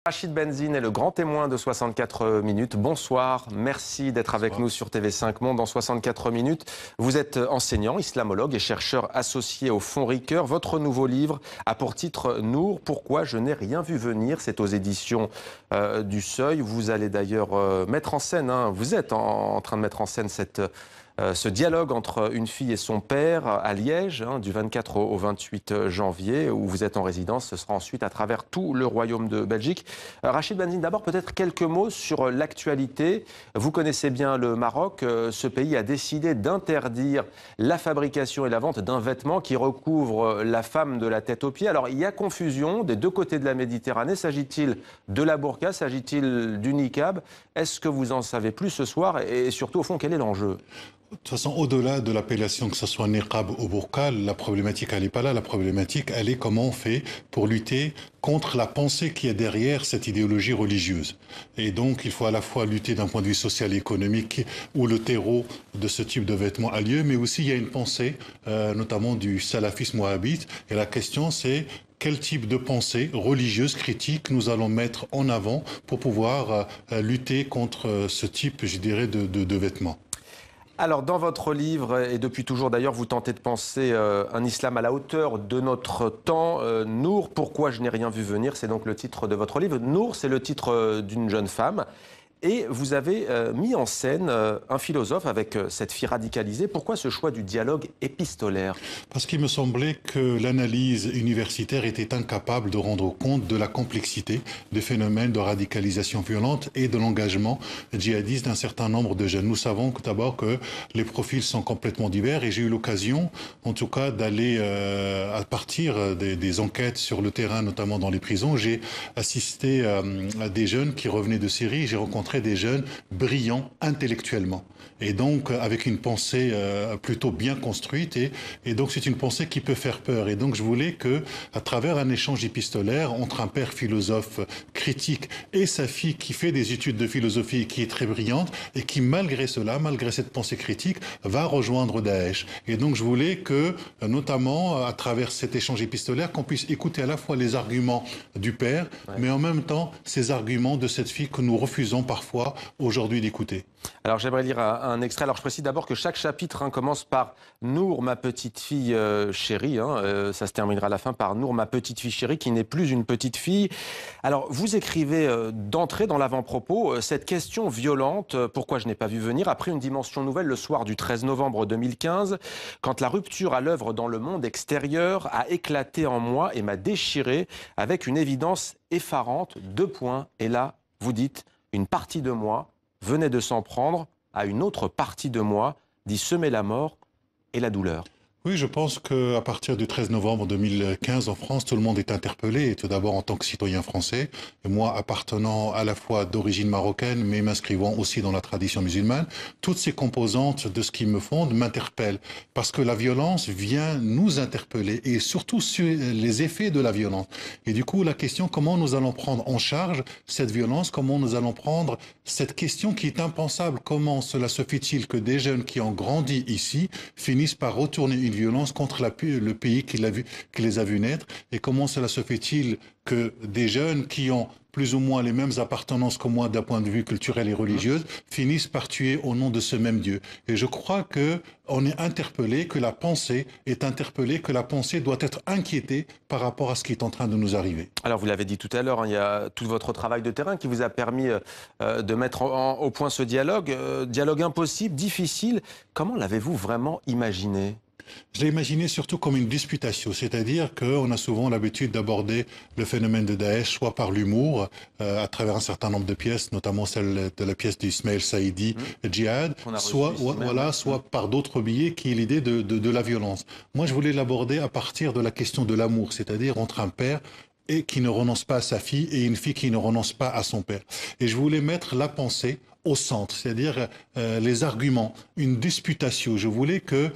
Rachid Benzine est le grand témoin de 64 minutes. Bonsoir, merci d'être avec nous sur TV5 Monde. Dans 64 minutes, vous êtes enseignant, islamologue et chercheur associé au Fonds Ricoeur. Votre nouveau livre a pour titre Nour, pourquoi je n'ai rien vu venir. C'est aux éditions du Seuil. Vous allez d'ailleurs mettre en scène, vous êtes en train de mettre en scène ce dialogue entre une fille et son père à Liège, du 24 au 28 janvier, où vous êtes en résidence. Ce sera ensuite à travers tout le royaume de Belgique. Rachid Benzine, d'abord peut-être quelques mots sur l'actualité. Vous connaissez bien le Maroc. Ce pays a décidé d'interdire la fabrication et la vente d'un vêtement qui recouvre la femme de la tête aux pieds. Alors il y a confusion des deux côtés de la Méditerranée. S'agit-il de la burqa? S'agit-il du niqab? Est-ce que vous en savez plus ce soir? Et surtout, au fond, quel est l'enjeu? De toute façon, au-delà de l'appellation, que ce soit niqab ou burqa, la problématique, elle n'est pas là. La problématique, elle est comment on fait pour lutter contre la pensée qui est derrière cette idéologie religieuse. Et donc, il faut à la fois lutter d'un point de vue social et économique, où le terreau de ce type de vêtements a lieu, mais aussi il y a une pensée, notamment du salafisme wahhabite. Et la question, c'est quel type de pensée religieuse critique nous allons mettre en avant pour pouvoir lutter contre ce type, je dirais, de vêtements. Alors, dans votre livre, et depuis toujours d'ailleurs, vous tentez de penser un islam à la hauteur de notre temps. Nour, pourquoi je n'ai rien vu venir, c'est donc le titre de votre livre. Nour, c'est le titre d'une jeune femme. Et vous avez mis en scène un philosophe avec cette fille radicalisée. Pourquoi ce choix du dialogue épistolaire? Parce qu'il me semblait que l'analyse universitaire était incapable de rendre compte de la complexité des phénomènes de radicalisation violente et de l'engagement djihadiste d'un certain nombre de jeunes. Nous savons d'abord que les profils sont complètement divers et j'ai eu l'occasion, en tout cas, d'aller à partir des enquêtes sur le terrain, notamment dans les prisons. J'ai assisté à des jeunes qui revenaient de Syrie. J'ai rencontré des jeunes brillants intellectuellement et donc avec une pensée plutôt bien construite et donc c'est une pensée qui peut faire peur et donc je voulais que à travers un échange épistolaire entre un père philosophe critique et sa fille qui fait des études de philosophie qui est très brillante et qui malgré cela, malgré cette pensée critique va rejoindre Daesh et donc je voulais que notamment à travers cet échange épistolaire qu'on puisse écouter à la fois les arguments du père mais en même temps ces arguments de cette fille que nous refusons parfois aujourd'hui d'écouter. Alors j'aimerais lire un extrait. Alors je précise d'abord que chaque chapitre commence par Nour, ma petite fille chérie. Ça se terminera à la fin par Nour, ma petite fille chérie, qui n'est plus une petite fille. Alors vous écrivez d'entrée dans l'avant-propos cette question violente, pourquoi je n'ai pas vu venir, a pris une dimension nouvelle le soir du 13 novembre 2015, quand la rupture à l'œuvre dans le monde extérieur a éclaté en moi et m'a déchiré avec une évidence effarante. 2 points. Et là, vous dites, une partie de moi venait de s'en prendre à une autre partie de moi, d'y semer la mort et la douleur. Oui, je pense qu'à partir du 13 novembre 2015, en France, tout le monde est interpellé, et tout d'abord en tant que citoyen français, et moi appartenant à la fois d'origine marocaine, mais m'inscrivant aussi dans la tradition musulmane, toutes ces composantes de ce qui me fonde m'interpellent, parce que la violence vient nous interpeller, et surtout sur les effets de la violence. Et du coup, la question, comment nous allons prendre en charge cette violence, comment nous allons prendre cette question qui est impensable, comment cela se fait-il que des jeunes qui ont grandi ici finissent par retourner une violence contre le pays qui les a vus naître et comment cela se fait-il que des jeunes qui ont plus ou moins les mêmes appartenances que moi d'un point de vue culturel et religieux finissent par tuer au nom de ce même Dieu. Et je crois que on est interpellé, que la pensée est interpellée, que la pensée doit être inquiétée par rapport à ce qui est en train de nous arriver. Alors vous l'avez dit tout à l'heure, il y a tout votre travail de terrain qui vous a permis de mettre au point ce dialogue. Dialogue impossible, difficile. Comment l'avez-vous vraiment imaginé ? Je l'ai imaginé surtout comme une disputation, c'est-à-dire qu'on a souvent l'habitude d'aborder le phénomène de Daesh soit par l'humour, à travers un certain nombre de pièces, notamment celle de la pièce d'Ismaël Saïdi, Djihad, soit par d'autres biais qui est l'idée de la violence. Moi, je voulais l'aborder à partir de la question de l'amour, c'est-à-dire entre un père et qui ne renonce pas à sa fille et une fille qui ne renonce pas à son père. Et je voulais mettre la pensée au centre, c'est-à-dire les arguments, une disputation. Je voulais qu'il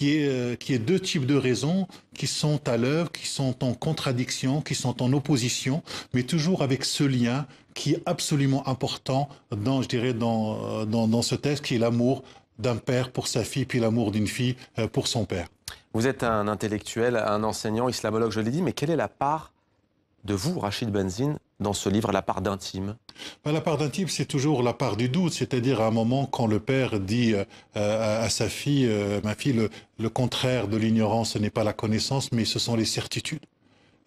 y ait 2 types de raisons qui sont à l'œuvre, qui sont en contradiction, qui sont en opposition, mais toujours avec ce lien qui est absolument important dans, je dirais, dans ce texte, qui est l'amour d'un père pour sa fille, puis l'amour d'une fille pour son père. Vous êtes un intellectuel, un enseignant, islamologue, je l'ai dit, mais quelle est la part de vous, Rachid Benzine, dans ce livre, la part d'intime? La part d'intime, c'est toujours la part du doute, c'est-à-dire à un moment quand le père dit à sa fille, ma fille, le contraire de l'ignorance, ce n'est pas la connaissance, mais ce sont les certitudes.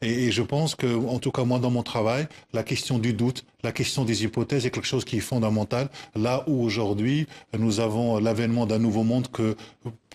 Et je pense que, en tout cas moi dans mon travail, la question du doute, la question des hypothèses est quelque chose qui est fondamental. Là où aujourd'hui nous avons l'avènement d'un nouveau monde que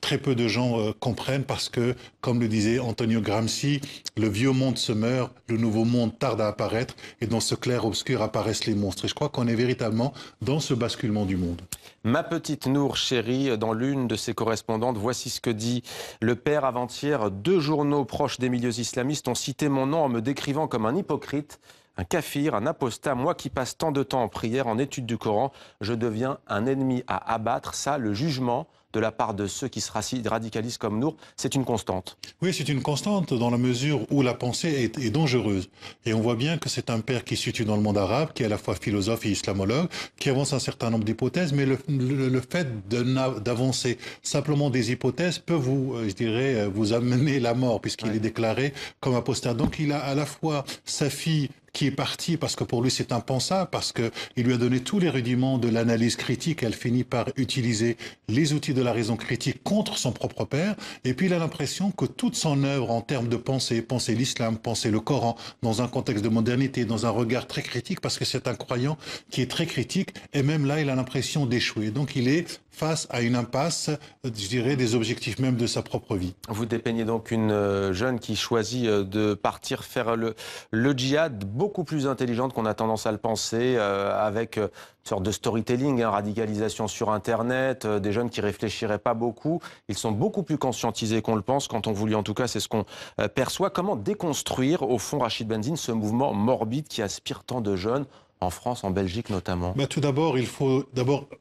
très peu de gens comprennent parce que, comme le disait Antonio Gramsci, le vieux monde se meurt, le nouveau monde tarde à apparaître et dans ce clair-obscur apparaissent les monstres. Et je crois qu'on est véritablement dans ce basculement du monde. Ma petite Nour chérie, dans l'une de ses correspondantes, voici ce que dit le père avant-hier. 2 journaux proches des milieux islamistes ont cité mon nom en me décrivant comme un hypocrite, un kafir, un apostat. Moi qui passe tant de temps en prière, en étude du Coran, je deviens un ennemi à abattre. Ça, le jugement de la part de ceux qui se radicalisent comme Nour, c'est une constante. Oui, c'est une constante dans la mesure où la pensée est dangereuse. Et on voit bien que c'est un père qui se situe dans le monde arabe, qui est à la fois philosophe et islamologue, qui avance un certain nombre d'hypothèses, mais le fait d'avancer simplement des hypothèses peut je dirais, vous amener la mort, puisqu'il est déclaré comme apostat. Donc il a à la fois sa fille qui est partie parce que pour lui c'est impensable, parce qu'il lui a donné tous les rudiments de l'analyse critique. Elle finit par utiliser les outils de la raison critique contre son propre père. Et puis il a l'impression que toute son œuvre en termes de penser l'islam, penser le Coran, dans un contexte de modernité, dans un regard très critique, parce que c'est un croyant qui est très critique, et même là il a l'impression d'échouer. Donc il est face à une impasse, je dirais, des objectifs même de sa propre vie. Vous dépeignez donc une jeune qui choisit de partir faire le djihad, beaucoup plus intelligente qu'on a tendance à le penser, avec une sorte de storytelling, radicalisation sur Internet, des jeunes qui réfléchiraient pas beaucoup. Ils sont beaucoup plus conscientisés qu'on le pense, quand on vous lit en tout cas, c'est ce qu'on perçoit. Comment déconstruire, au fond, Rachid Benzine, ce mouvement morbide qui aspire tant de jeunes en France, en Belgique notamment? Tout d'abord, il faut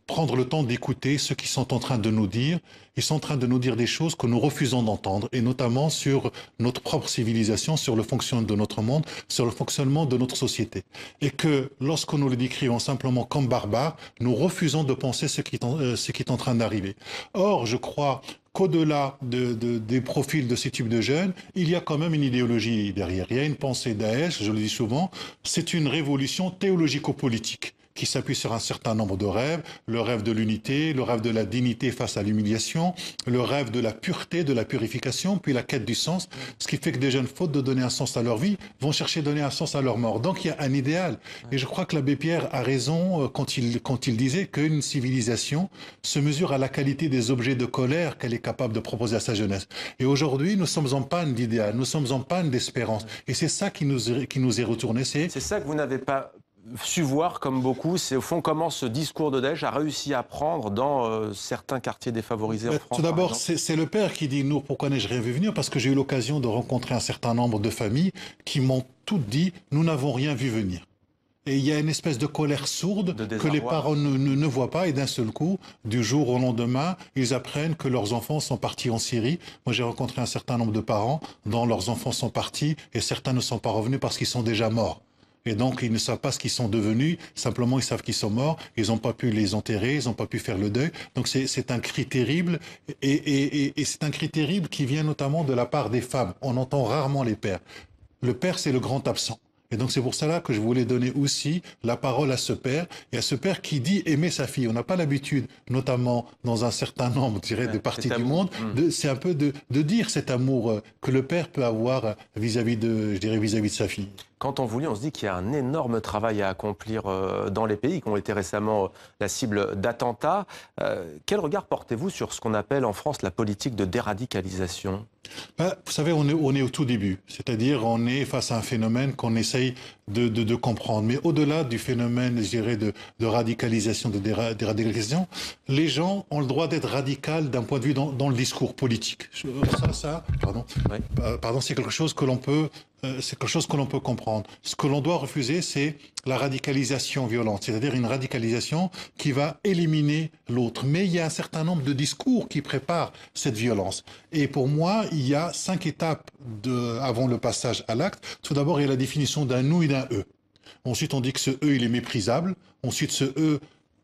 prendre le temps d'écouter ce qu'ils sont en train de nous dire. Ils sont en train de nous dire des choses que nous refusons d'entendre, et notamment sur notre propre civilisation, sur le fonctionnement de notre monde, sur le fonctionnement de notre société. Et que lorsque nous le décrivons simplement comme barbare, nous refusons de penser ce qui est en train d'arriver. Or, je crois qu'au-delà des profils de ces types de jeunes, il y a quand même une idéologie derrière. Il y a une pensée Daesh, je le dis souvent, c'est une révolution théologico-politique qui s'appuie sur un certain nombre de rêves, le rêve de l'unité, le rêve de la dignité face à l'humiliation, le rêve de la pureté, de la purification, puis la quête du sens, ce qui fait que des jeunes, faute de donner un sens à leur vie, vont chercher à donner un sens à leur mort. Donc il y a un idéal. Et je crois que l'abbé Pierre a raison quand il disait qu'une civilisation se mesure à la qualité des objets de colère qu'elle est capable de proposer à sa jeunesse. Et aujourd'hui, nous sommes en panne d'idéal, nous sommes en panne d'espérance. Et c'est ça qui nous est retourné. C'est ça que vous n'avez pas su voir comme beaucoup, c'est au fond comment ce discours de Daesh a réussi à prendre dans certains quartiers défavorisés en France. Tout d'abord, c'est le père qui dit « Nour, pourquoi n'ai-je rien vu venir ?» Parce que j'ai eu l'occasion de rencontrer un certain nombre de familles qui m'ont toutes dit « Nous n'avons rien vu venir ». Et il y a une espèce de colère sourde que les parents ne voient pas, et d'un seul coup, du jour au lendemain, ils apprennent que leurs enfants sont partis en Syrie. Moi, j'ai rencontré un certain nombre de parents dont leurs enfants sont partis et certains ne sont pas revenus parce qu'ils sont déjà morts. Et donc, ils ne savent pas ce qu'ils sont devenus, simplement ils savent qu'ils sont morts, ils n'ont pas pu les enterrer, ils n'ont pas pu faire le deuil. Donc c'est un cri terrible, et c'est un cri terrible qui vient notamment de la part des femmes. On entend rarement les pères. Le père, c'est le grand absent. Et donc c'est pour cela que je voulais donner aussi la parole à ce père, et à ce père qui dit aimer sa fille. On n'a pas l'habitude, notamment dans un certain nombre, je dirais, de parties du monde, c'est un peu de dire cet amour que le père peut avoir vis-à-vis de sa fille. Quand on vous lit, on se dit qu'il y a un énorme travail à accomplir dans les pays qui ont été récemment la cible d'attentats. Quel regard portez-vous sur ce qu'on appelle en France la politique de déradicalisation ? Vous savez, on est au tout début. C'est-à-dire, on est face à un phénomène qu'on essaye de comprendre. Mais au-delà du phénomène, je dirais, de radicalisation, de déradicalisation, les gens ont le droit d'être radical d'un point de vue dans le discours politique. Pardon, c'est quelque chose que l'on peut... c'est quelque chose que l'on peut comprendre. Ce que l'on doit refuser, c'est la radicalisation violente, c'est-à-dire une radicalisation qui va éliminer l'autre. Mais il y a un certain nombre de discours qui préparent cette violence. Et pour moi, il y a 5 étapes avant le passage à l'acte. Tout d'abord, il y a la définition d'un nous et d'un eux. Ensuite, on dit que ce eux, il est méprisable. Ensuite, ce eux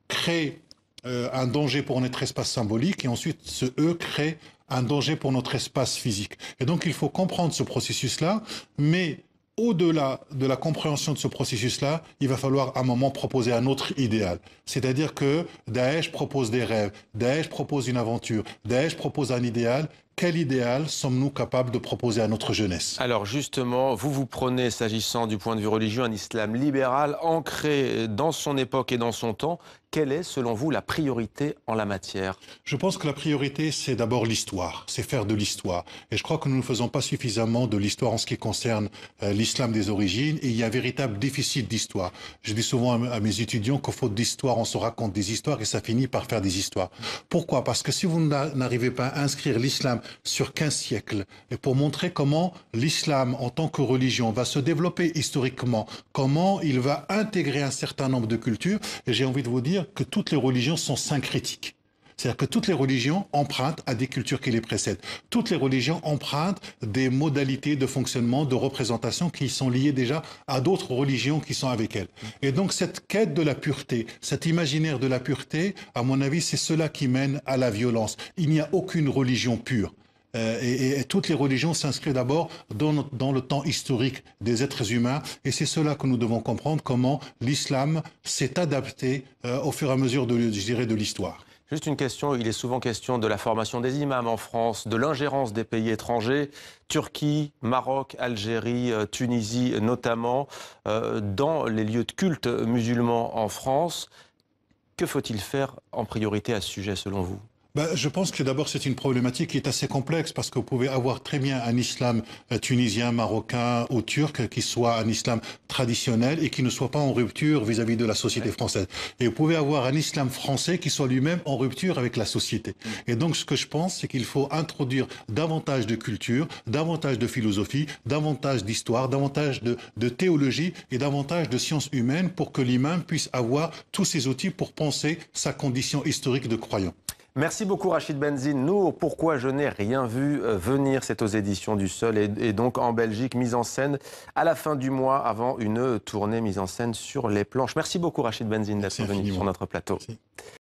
crée un danger pour notre espace symbolique. Et ensuite, ce eux crée un danger pour notre espace physique. Et donc, il faut comprendre ce processus-là, mais au-delà de la compréhension de ce processus-là, il va falloir à un moment proposer un autre idéal. C'est-à-dire que Daesh propose des rêves, Daesh propose une aventure, Daesh propose un idéal. Quel idéal sommes-nous capables de proposer à notre jeunesse? Alors justement, vous prenez, s'agissant du point de vue religieux, un islam libéral ancré dans son époque et dans son temps. Quelle est, selon vous, la priorité en la matière? Je pense que la priorité, c'est d'abord l'histoire, c'est faire de l'histoire. Et je crois que nous ne faisons pas suffisamment de l'histoire en ce qui concerne l'islam des origines. Et il y a un véritable déficit d'histoire. Je dis souvent à mes étudiants qu'au faute d'histoire, on se raconte des histoires et ça finit par faire des histoires. Pourquoi? Parce que si vous n'arrivez pas à inscrire l'islam sur 15 siècles, et pour montrer comment l'islam en tant que religion va se développer historiquement, comment il va intégrer un certain nombre de cultures, et j'ai envie de vous dire que toutes les religions sont syncrétiques. C'est-à-dire que toutes les religions empruntent à des cultures qui les précèdent. Toutes les religions empruntent des modalités de fonctionnement, de représentation qui sont liées déjà à d'autres religions qui sont avec elles. Et donc cette quête de la pureté, cet imaginaire de la pureté, à mon avis, c'est cela qui mène à la violence. Il n'y a aucune religion pure. Et toutes les religions s'inscrivent d'abord dans le temps historique des êtres humains. Et c'est cela que nous devons comprendre, comment l'islam s'est adapté au fur et à mesure je dirais, de l'histoire. Juste une question, il est souvent question de la formation des imams en France, de l'ingérence des pays étrangers, Turquie, Maroc, Algérie, Tunisie notamment, dans les lieux de culte musulmans en France. Que faut-il faire en priorité à ce sujet selon vous ? Je pense que d'abord c'est une problématique qui est assez complexe parce que vous pouvez avoir très bien un islam tunisien, marocain ou turc qui soit un islam traditionnel et qui ne soit pas en rupture vis-à-vis de la société française. Et vous pouvez avoir un islam français qui soit lui-même en rupture avec la société. Et donc ce que je pense, c'est qu'il faut introduire davantage de culture, davantage de philosophie, davantage d'histoire, davantage de théologie et davantage de sciences humaines pour que l'imam puisse avoir tous ces outils pour penser sa condition historique de croyant. Merci beaucoup Rachid Benzine. Nous, Pourquoi je n'ai rien vu venir, c'est aux éditions du Seul et donc en Belgique, mise en scène à la fin du mois avant une tournée mise en scène sur les planches. Merci beaucoup Rachid Benzine d'être venu sur notre plateau. Merci.